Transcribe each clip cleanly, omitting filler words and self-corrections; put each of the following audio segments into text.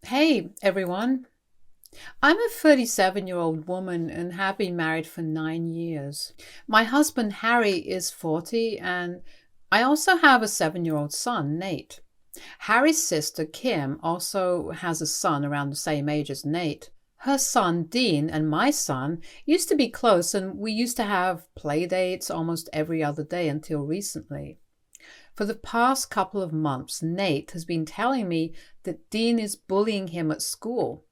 Hey everyone, I'm a 37-year-old woman and have been married for 9 years. My husband Harry is 40 and I also have a 7-year-old son, Nate. Harry's sister Kim also has a son around the same age as Nate. Her son Dean and my son used to be close and we used to have play dates almost every other day until recently. For the past couple of months, Nate has been telling me that Dean is bullying him at school.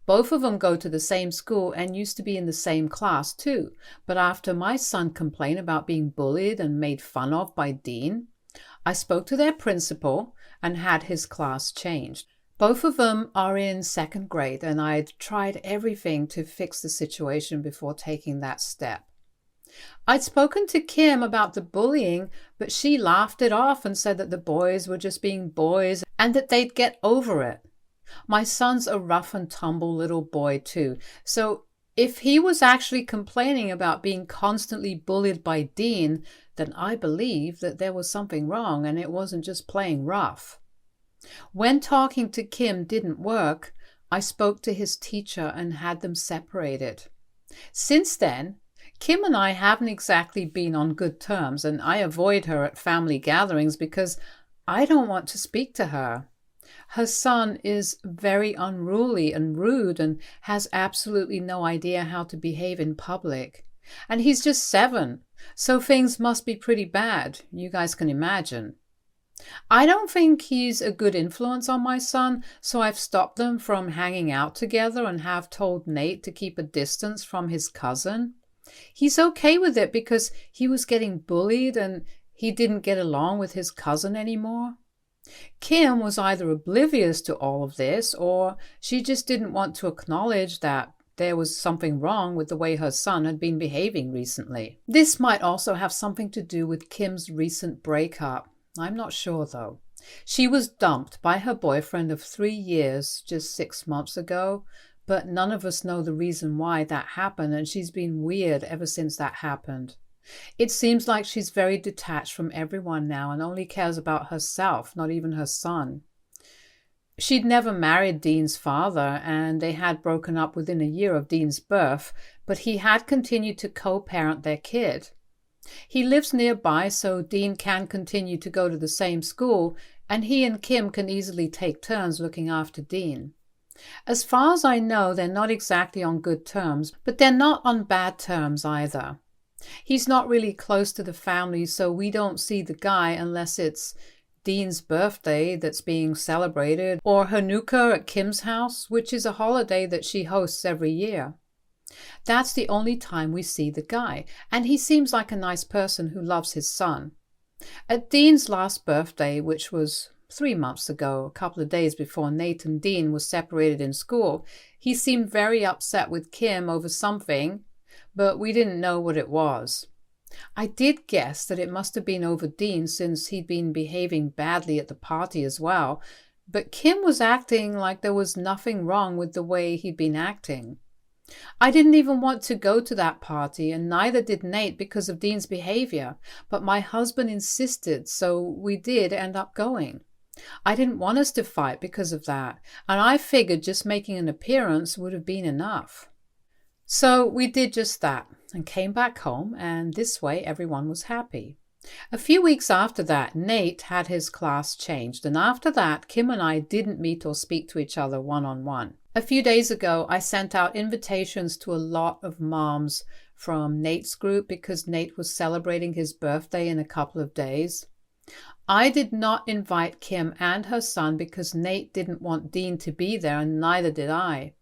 Both of them go to the same school and used to be in the same class too. But after my son complained about being bullied and made fun of by Dean, I spoke to their principal and had his class changed. Both of them are in second grade and I'd tried everything to fix the situation before taking that step. I'd spoken to Kim about the bullying, but she laughed it off and said that the boys were just being boys and that they'd get over it. My son's a rough and tumble little boy too, so if he was actually complaining about being constantly bullied by Dean, then I believe that there was something wrong and it wasn't just playing rough. When talking to Kim didn't work, I spoke to his teacher and had them separated. Since then, Kim and I haven't exactly been on good terms, and I avoid her at family gatherings because I don't want to speak to her. Her son is very unruly and rude and has absolutely no idea how to behave in public. And he's just 7, so things must be pretty bad, you guys can imagine. I don't think he's a good influence on my son, so I've stopped them from hanging out together and have told Nate to keep a distance from his cousin. He's okay with it because he was getting bullied and he didn't get along with his cousin anymore. Kim was either oblivious to all of this or she just didn't want to acknowledge that there was something wrong with the way her son had been behaving recently. This might also have something to do with Kim's recent breakup. I'm not sure though. She was dumped by her boyfriend of 3 years just 6 months ago. But none of us know the reason why that happened, and she's been weird ever since that happened. It seems like she's very detached from everyone now and only cares about herself, not even her son. She'd never married Dean's father, and they had broken up within a year of Dean's birth, but he had continued to co-parent their kid. He lives nearby, so Dean can continue to go to the same school, and he and Kim can easily take turns looking after Dean. As far as I know, they're not exactly on good terms, but they're not on bad terms either. He's not really close to the family, so we don't see the guy unless it's Dean's birthday that's being celebrated or Hanukkah at Kim's house, which is a holiday that she hosts every year. That's the only time we see the guy, and he seems like a nice person who loves his son. At Dean's last birthday, which was 3 months ago, a couple of days before Nate and Dean were separated in school, he seemed very upset with Kim over something, but we didn't know what it was. I did guess that it must have been over Dean since he'd been behaving badly at the party as well, but Kim was acting like there was nothing wrong with the way he'd been acting. I didn't even want to go to that party, and neither did Nate because of Dean's behavior, but my husband insisted, so we did end up going. I didn't want us to fight because of that, and I figured just making an appearance would have been enough. So we did just that and came back home, and this way everyone was happy. A few weeks after that, Nate had his class changed, and after that, Kim and I didn't meet or speak to each other one-on-one. A few days ago, I sent out invitations to a lot of moms from Nate's group because Nate was celebrating his birthday in a couple of days. I did not invite Kim and her son because Nate didn't want Dean to be there, and neither did I.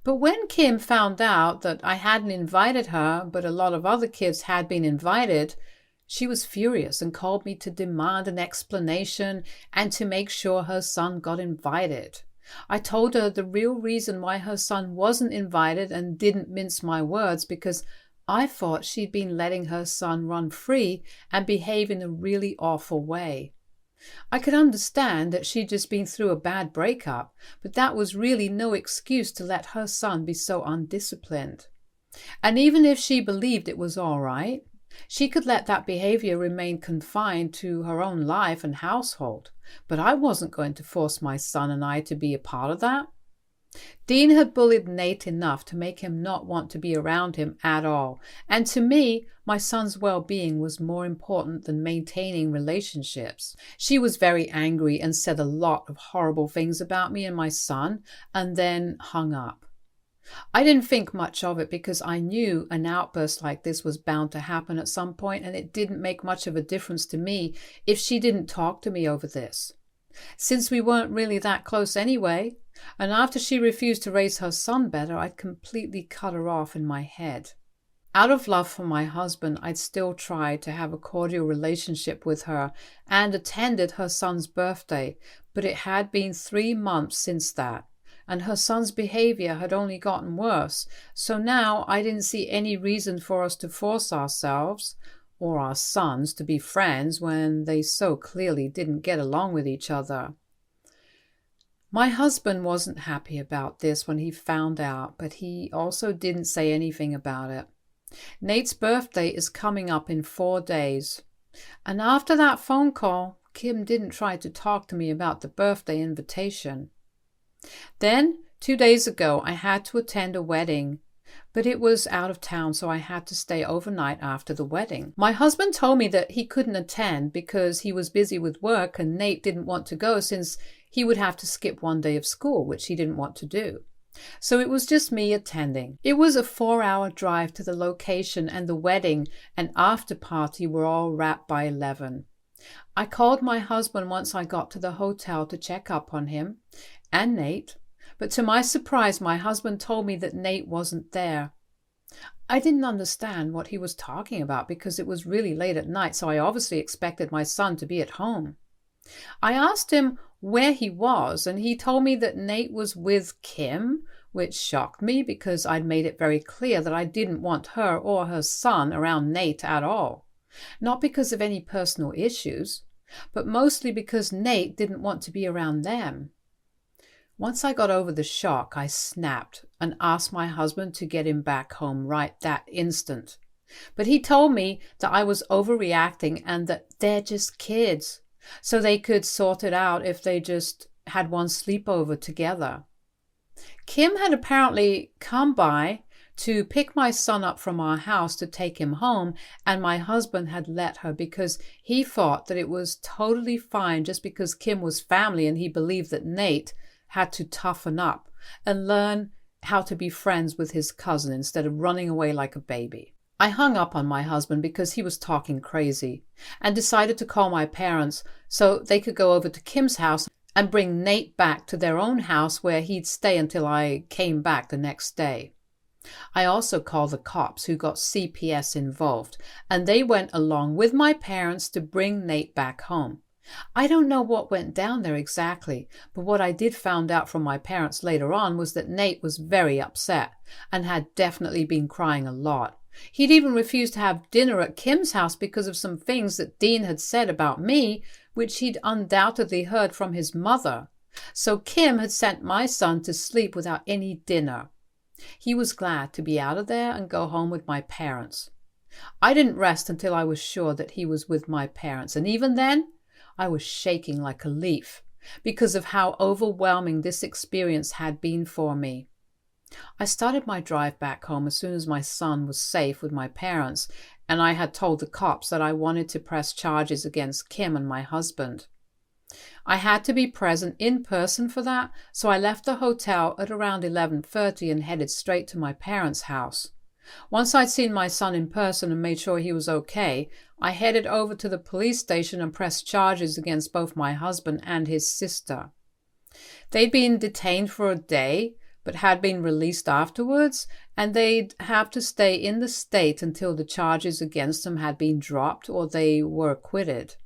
But when Kim found out that I hadn't invited her, but a lot of other kids had been invited, she was furious and called me to demand an explanation and to make sure her son got invited. I told her the real reason why her son wasn't invited and didn't mince my words because I thought she'd been letting her son run free and behave in a really awful way. I could understand that she'd just been through a bad breakup, but that was really no excuse to let her son be so undisciplined. And even if she believed it was all right, She could let that behavior remain confined to her own life and household, but I wasn't going to force my son and I to be a part of that. Dean had bullied Nate enough to make him not want to be around him at all, and to me, my son's well-being was more important than maintaining relationships. She was very angry and said a lot of horrible things about me and my son, and then hung up. I didn't think much of it because I knew an outburst like this was bound to happen at some point, and it didn't make much of a difference to me if she didn't talk to me over this. Since we weren't really that close anyway, and after she refused to raise her son better, I'd completely cut her off in my head. Out of love for my husband, I'd still tried to have a cordial relationship with her and attended her son's birthday, but it had been 3 months since that, and her son's behavior had only gotten worse, so now I didn't see any reason for us to force ourselves or our sons to be friends when they so clearly didn't get along with each other. My husband wasn't happy about this when he found out, but he also didn't say anything about it. Nate's birthday is coming up in 4 days, and after that phone call, Kim didn't try to talk to me about the birthday invitation. Then, 2 days ago, I had to attend a wedding, but it was out of town, so I had to stay overnight after the wedding. My husband told me that he couldn't attend because he was busy with work and Nate didn't want to go since he would have to skip 1 day of school, which he didn't want to do. So it was just me attending. It was a 4-hour drive to the location, and the wedding and after party were all wrapped by 11. I called my husband once I got to the hotel to check up on him and Nate, but to my surprise, my husband told me that Nate wasn't there. I didn't understand what he was talking about because it was really late at night, so I obviously expected my son to be at home. I asked him where he was, and he told me that Nate was with Kim, which shocked me because I'd made it very clear that I didn't want her or her son around Nate at all. Not because of any personal issues, but mostly because Nate didn't want to be around them. Once I got over the shock, I snapped and asked my husband to get him back home right that instant. But he told me that I was overreacting and that they're just kids, so they could sort it out if they just had one sleepover together. Kim had apparently come by to pick my son up from our house to take him home, and my husband had let her because he thought that it was totally fine just because Kim was family, and he believed that Nate had to toughen up and learn how to be friends with his cousin instead of running away like a baby. I hung up on my husband because he was talking crazy and decided to call my parents so they could go over to Kim's house and bring Nate back to their own house where he'd stay until I came back the next day. I also called the cops, who got CPS involved, and they went along with my parents to bring Nate back home. I don't know what went down there exactly, but what I did find out from my parents later on was that Nate was very upset and had definitely been crying a lot. He'd even refused to have dinner at Kim's house because of some things that Dean had said about me, which he'd undoubtedly heard from his mother. So Kim had sent my son to sleep without any dinner. He was glad to be out of there and go home with my parents. I didn't rest until I was sure that he was with my parents, and even then, I was shaking like a leaf because of how overwhelming this experience had been for me. I started my drive back home as soon as my son was safe with my parents, and I had told the cops that I wanted to press charges against Kim and my husband. I had to be present in person for that, so I left the hotel at around 11:30 and headed straight to my parents' house. Once I'd seen my son in person and made sure he was okay, I headed over to the police station and pressed charges against both my husband and his sister. They'd been detained for a day, but had been released afterwards, and they'd have to stay in the state until the charges against them had been dropped or they were acquitted.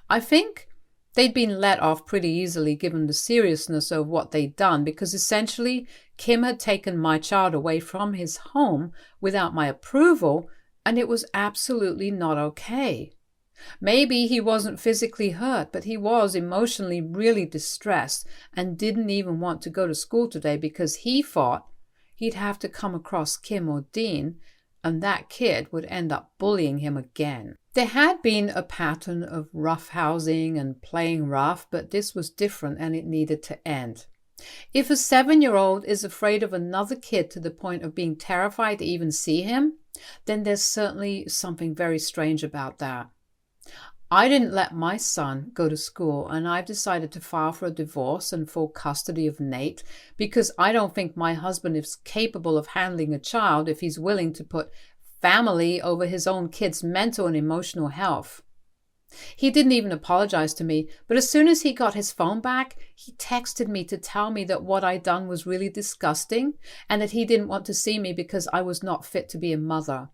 I think they'd been let off pretty easily given the seriousness of what they'd done, because essentially Kim had taken my child away from his home without my approval, and it was absolutely not okay. Maybe he wasn't physically hurt, but he was emotionally really distressed and didn't even want to go to school today because he thought he'd have to come across Kim or Dean and that kid would end up bullying him again. There had been a pattern of roughhousing and playing rough, but this was different and it needed to end. If a 7-year-old is afraid of another kid to the point of being terrified to even see him, then there's certainly something very strange about that. I didn't let my son go to school, and I've decided to file for a divorce and full custody of Nate because I don't think my husband is capable of handling a child if he's willing to put family over his own kid's mental and emotional health. He didn't even apologize to me, but as soon as he got his phone back, he texted me to tell me that what I'd done was really disgusting and that he didn't want to see me because I was not fit to be a mother.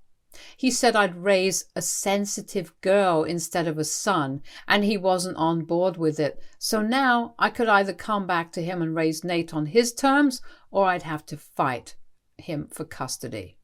He said I'd raise a sensitive girl instead of a son, and he wasn't on board with it. So now I could either come back to him and raise Nate on his terms, or I'd have to fight him for custody.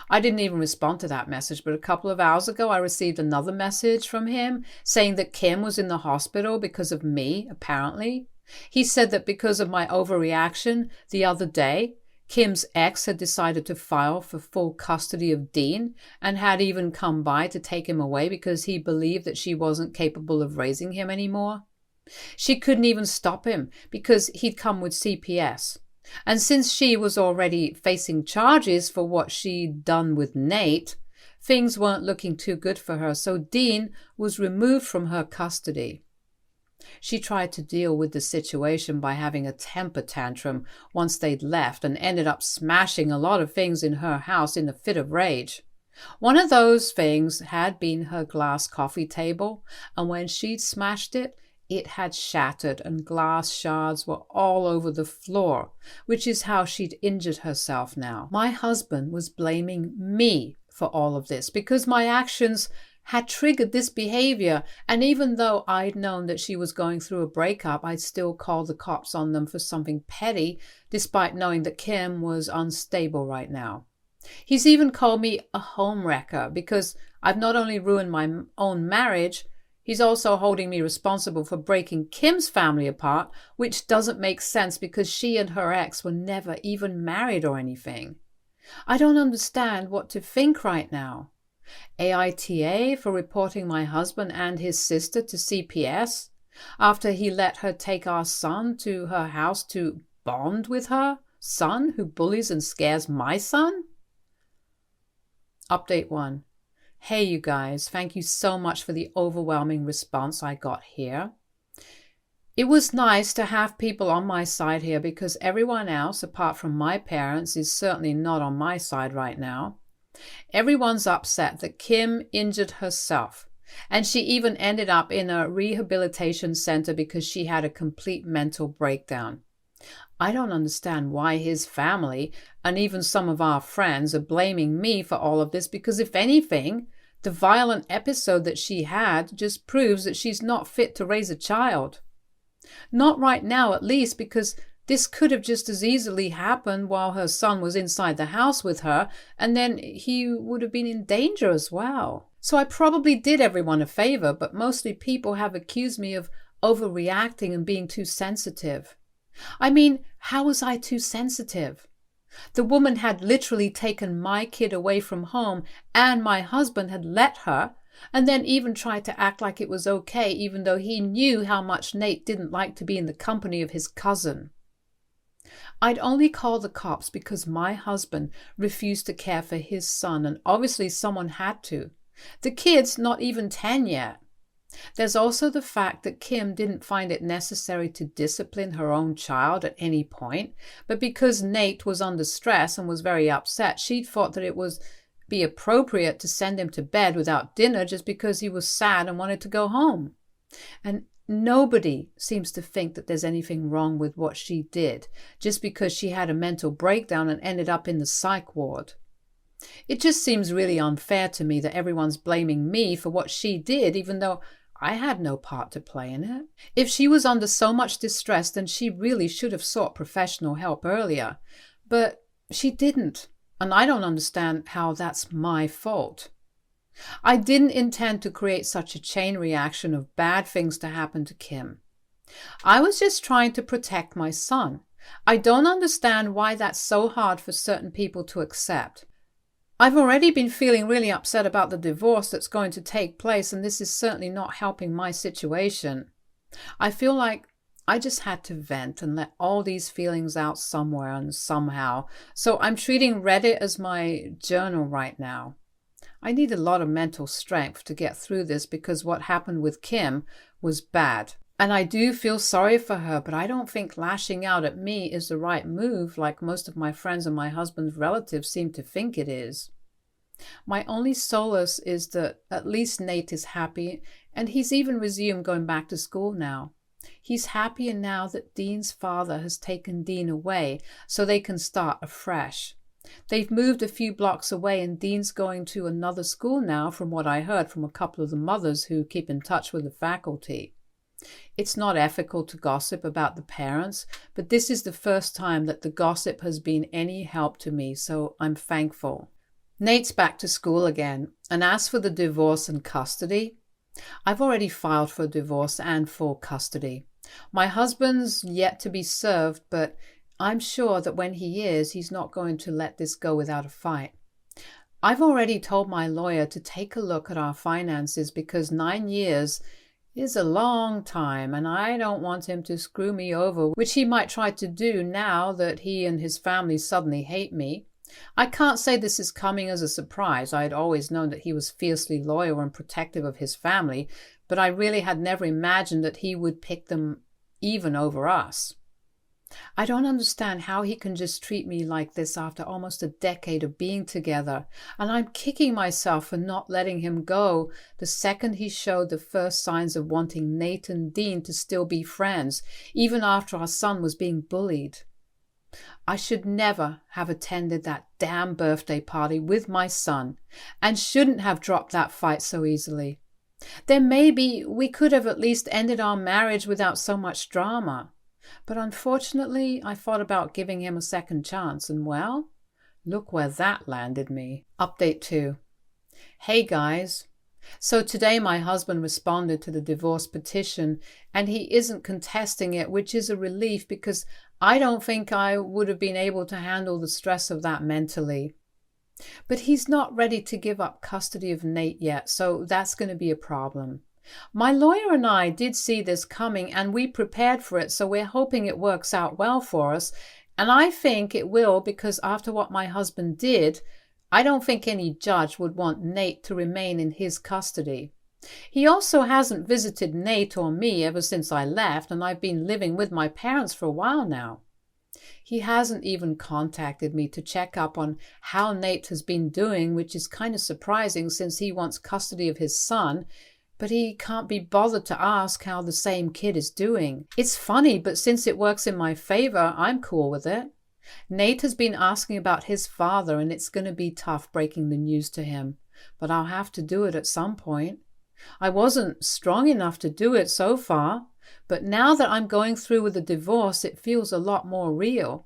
I didn't even respond to that message, but a couple of hours ago I received another message from him saying that Kim was in the hospital because of me, apparently. He said that because of my overreaction the other day, Kim's ex had decided to file for full custody of Dean and had even come by to take him away because he believed that she wasn't capable of raising him anymore. She couldn't even stop him because he'd come with CPS. And since she was already facing charges for what she'd done with Nate, things weren't looking too good for her, so Dean was removed from her custody. She tried to deal with the situation by having a temper tantrum once they'd left and ended up smashing a lot of things in her house in a fit of rage. One of those things had been her glass coffee table, and when she'd smashed it, it had shattered and glass shards were all over the floor, which is how she'd injured herself now. My husband was blaming me for all of this because my actions had triggered this behavior, and even though I'd known that she was going through a breakup, I'd still called the cops on them for something petty, despite knowing that Kim was unstable right now. He's even called me a homewrecker because I've not only ruined my own marriage, he's also holding me responsible for breaking Kim's family apart, which doesn't make sense because she and her ex were never even married or anything. I don't understand what to think right now. AITA for reporting my husband and his sister to CPS after he let her take our son to her house to bond with her son who bullies and scares my son? Update 1. Hey you guys, thank you so much for the overwhelming response I got here. It was nice to have people on my side here because everyone else, apart from my parents, is certainly not on my side right now. Everyone's upset that Kim injured herself, and she even ended up in a rehabilitation center because she had a complete mental breakdown. I don't understand why his family and even some of our friends are blaming me for all of this because if anything, the violent episode that she had just proves that she's not fit to raise a child. Not right now, at least, because this could have just as easily happened while her son was inside the house with her, and then he would have been in danger as well. So I probably did everyone a favor, but mostly people have accused me of overreacting and being too sensitive. I mean, how was I too sensitive? The woman had literally taken my kid away from home, and my husband had let her, and then even tried to act like it was okay, even though he knew how much Nate didn't like to be in the company of his cousin. I'd only call the cops because my husband refused to care for his son, and obviously someone had to. The kid's not even 10 yet. There's also the fact that Kim didn't find it necessary to discipline her own child at any point, but because Nate was under stress and was very upset, she thought that it was be appropriate to send him to bed without dinner just because he was sad and wanted to go home. And nobody seems to think that there's anything wrong with what she did just because she had a mental breakdown and ended up in the psych ward. It just seems really unfair to me that everyone's blaming me for what she did, even though I had no part to play in it. If she was under so much distress, then she really should have sought professional help earlier. But she didn't, and I don't understand how that's my fault. I didn't intend to create such a chain reaction of bad things to happen to Kim. I was just trying to protect my son. I don't understand why that's so hard for certain people to accept. I've already been feeling really upset about the divorce that's going to take place, and this is certainly not helping my situation. I feel like I just had to vent and let all these feelings out somewhere and somehow. So I'm treating Reddit as my journal right now. I need a lot of mental strength to get through this because what happened with Kim was bad. And I do feel sorry for her, but I don't think lashing out at me is the right move like most of my friends and my husband's relatives seem to think it is. My only solace is that at least Nate is happy, and he's even resumed going back to school now. He's happier now that Dean's father has taken Dean away so they can start afresh. They've moved a few blocks away and Dean's going to another school now, from what I heard from a couple of the mothers who keep in touch with the faculty. It's not ethical to gossip about the parents, but this is the first time that the gossip has been any help to me, so I'm thankful. Nate's back to school again, and as for the divorce and custody, I've already filed for divorce and full custody. My husband's yet to be served, but I'm sure that when he is, he's not going to let this go without a fight. I've already told my lawyer to take a look at our finances because 9 years is a long time, and I don't want him to screw me over, which he might try to do now that he and his family suddenly hate me. I can't say this is coming as a surprise. I had always known that he was fiercely loyal and protective of his family, but I really had never imagined that he would pick them even over us. I don't understand how he can just treat me like this after almost a decade of being together, and I'm kicking myself for not letting him go the second he showed the first signs of wanting Nate and Dean to still be friends, even after our son was being bullied. I should never have attended that damn birthday party with my son, and shouldn't have dropped that fight so easily. Then maybe we could have at least ended our marriage without so much drama. But unfortunately, I thought about giving him a second chance, and well, look where that landed me. Update 2. Hey guys. So today my husband responded to the divorce petition, and he isn't contesting it, which is a relief because I don't think I would have been able to handle the stress of that mentally. But he's not ready to give up custody of Nate yet, so that's going to be a problem. My lawyer and I did see this coming and we prepared for it, so we're hoping it works out well for us. And I think it will because after what my husband did, I don't think any judge would want Nate to remain in his custody. He also hasn't visited Nate or me ever since I left, and I've been living with my parents for a while now. He hasn't even contacted me to check up on how Nate has been doing, which is kind of surprising since he wants custody of his son, but he can't be bothered to ask how the same kid is doing. It's funny, but since it works in my favor, I'm cool with it. Nate has been asking about his father, and it's going to be tough breaking the news to him, but I'll have to do it at some point. I wasn't strong enough to do it so far, but now that I'm going through with the divorce, it feels a lot more real.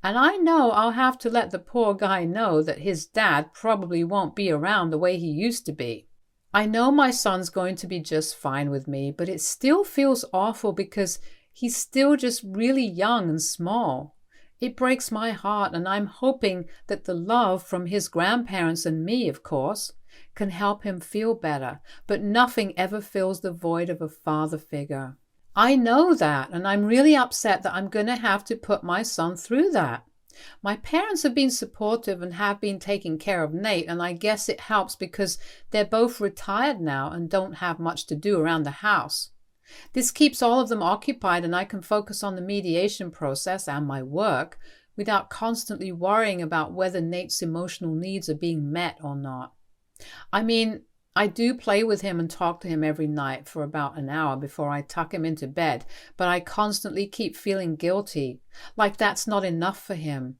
And I know I'll have to let the poor guy know that his dad probably won't be around the way he used to be. I know my son's going to be just fine with me, but it still feels awful because he's still just really young and small. It breaks my heart, and I'm hoping that the love from his grandparents and me, of course, can help him feel better, but nothing ever fills the void of a father figure. I know that, and I'm really upset that I'm going to have to put my son through that. My parents have been supportive and have been taking care of Nate, and I guess it helps because they're both retired now and don't have much to do around the house. This keeps all of them occupied, and I can focus on the mediation process and my work without constantly worrying about whether Nate's emotional needs are being met or not. I mean, I do play with him and talk to him every night for about an hour before I tuck him into bed, but I constantly keep feeling guilty, like that's not enough for him,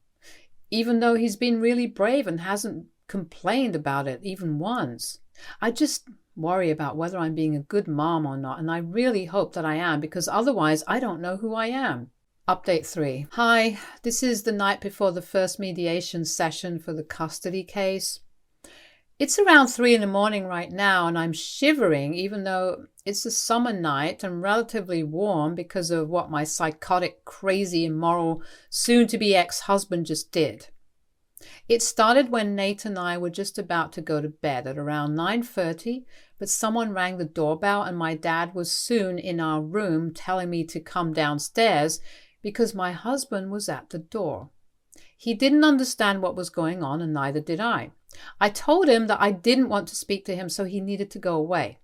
even though he's been really brave and hasn't complained about it even once. I just worry about whether I'm being a good mom or not, and I really hope that I am, because otherwise I don't know who I am. Update 3. Hi, this is the night before the first mediation session for the custody case. It's around 3 in the morning right now, and I'm shivering even though it's a summer night and relatively warm because of what my psychotic, crazy, immoral, soon-to-be ex-husband just did. It started when Nate and I were just about to go to bed at around 9:30, but someone rang the doorbell and my dad was soon in our room telling me to come downstairs because my husband was at the door. He didn't understand what was going on, and neither did I. I told him that I didn't want to speak to him, so he needed to go away.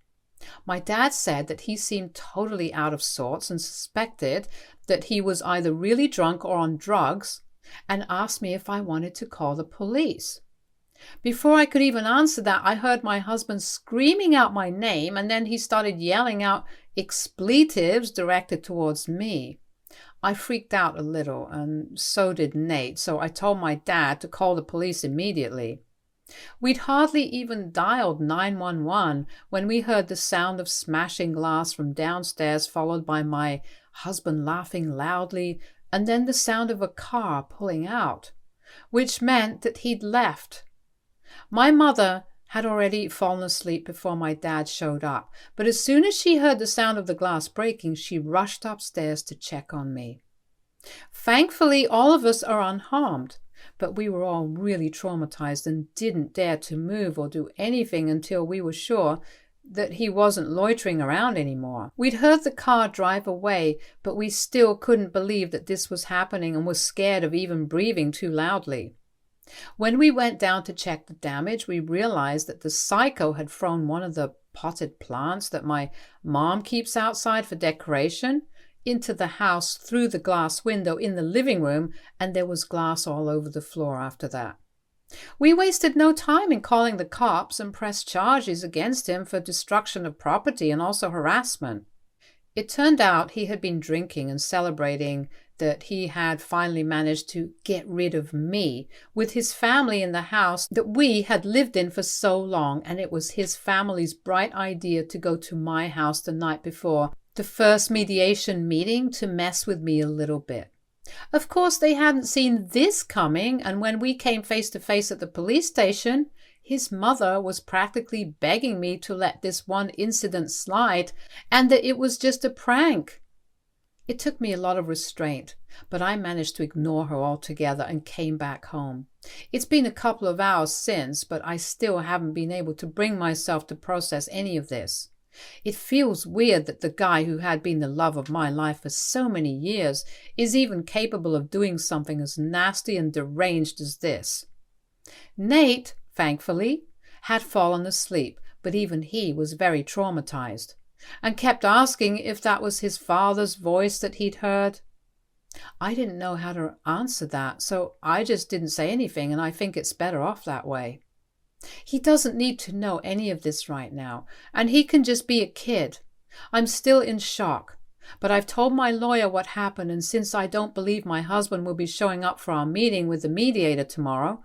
My dad said that he seemed totally out of sorts and suspected that he was either really drunk or on drugs, and asked me if I wanted to call the police. Before I could even answer that, I heard my husband screaming out my name, and then he started yelling out expletives directed towards me. I freaked out a little, and so did Nate, so I told my dad to call the police immediately. We'd hardly even dialed 911 when we heard the sound of smashing glass from downstairs, followed by my husband laughing loudly, and then the sound of a car pulling out, which meant that he'd left. My mother had already fallen asleep before my dad showed up, but as soon as she heard the sound of the glass breaking, she rushed upstairs to check on me. Thankfully, all of us are unharmed, but we were all really traumatized and didn't dare to move or do anything until we were sure that he wasn't loitering around anymore. We'd heard the car drive away, but we still couldn't believe that this was happening and were scared of even breathing too loudly. When we went down to check the damage, we realized that the psycho had thrown one of the potted plants that my mom keeps outside for decoration into the house through the glass window in the living room, and there was glass all over the floor after that. We wasted no time in calling the cops and pressed charges against him for destruction of property and also harassment. It turned out he had been drinking and celebrating that he had finally managed to get rid of me with his family in the house that we had lived in for so long, and it was his family's bright idea to go to my house the night before the first mediation meeting to mess with me a little bit. Of course, they hadn't seen this coming, and when we came face to face at the police station, his mother was practically begging me to let this one incident slide and that it was just a prank. It took me a lot of restraint, but I managed to ignore her altogether and came back home. It's been a couple of hours since, but I still haven't been able to bring myself to process any of this. It feels weird that the guy who had been the love of my life for so many years is even capable of doing something as nasty and deranged as this. Nate, thankfully, had fallen asleep, but even he was very traumatized and kept asking if that was his father's voice that he'd heard. I didn't know how to answer that, so I just didn't say anything, and I think it's better off that way. He doesn't need to know any of this right now, and he can just be a kid. I'm still in shock, but I've told my lawyer what happened, and since I don't believe my husband will be showing up for our meeting with the mediator tomorrow,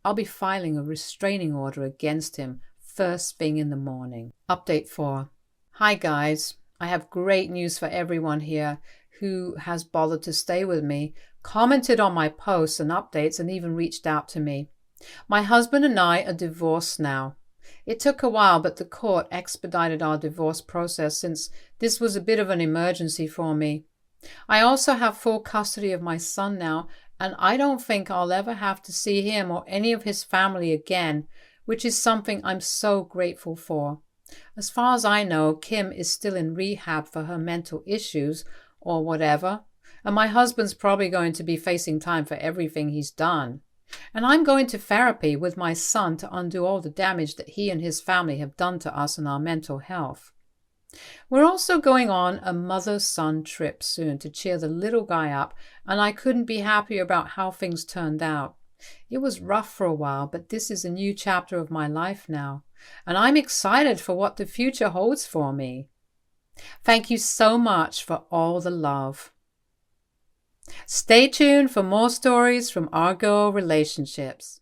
I'll be filing a restraining order against him first thing in the morning. Update 4. Hi guys, I have great news for everyone here who has bothered to stay with me, commented on my posts and updates, and even reached out to me. My husband and I are divorced now. It took a while, but the court expedited our divorce process since this was a bit of an emergency for me. I also have full custody of my son now, and I don't think I'll ever have to see him or any of his family again, which is something I'm so grateful for. As far as I know, Kim is still in rehab for her mental issues or whatever, and my husband's probably going to be facing time for everything he's done. And I'm going to therapy with my son to undo all the damage that he and his family have done to us and our mental health. We're also going on a mother-son trip soon to cheer the little guy up, and I couldn't be happier about how things turned out. It was rough for a while, but this is a new chapter of my life now, and I'm excited for what the future holds for me. Thank you so much for all the love. Stay tuned for more stories from our girl relationships.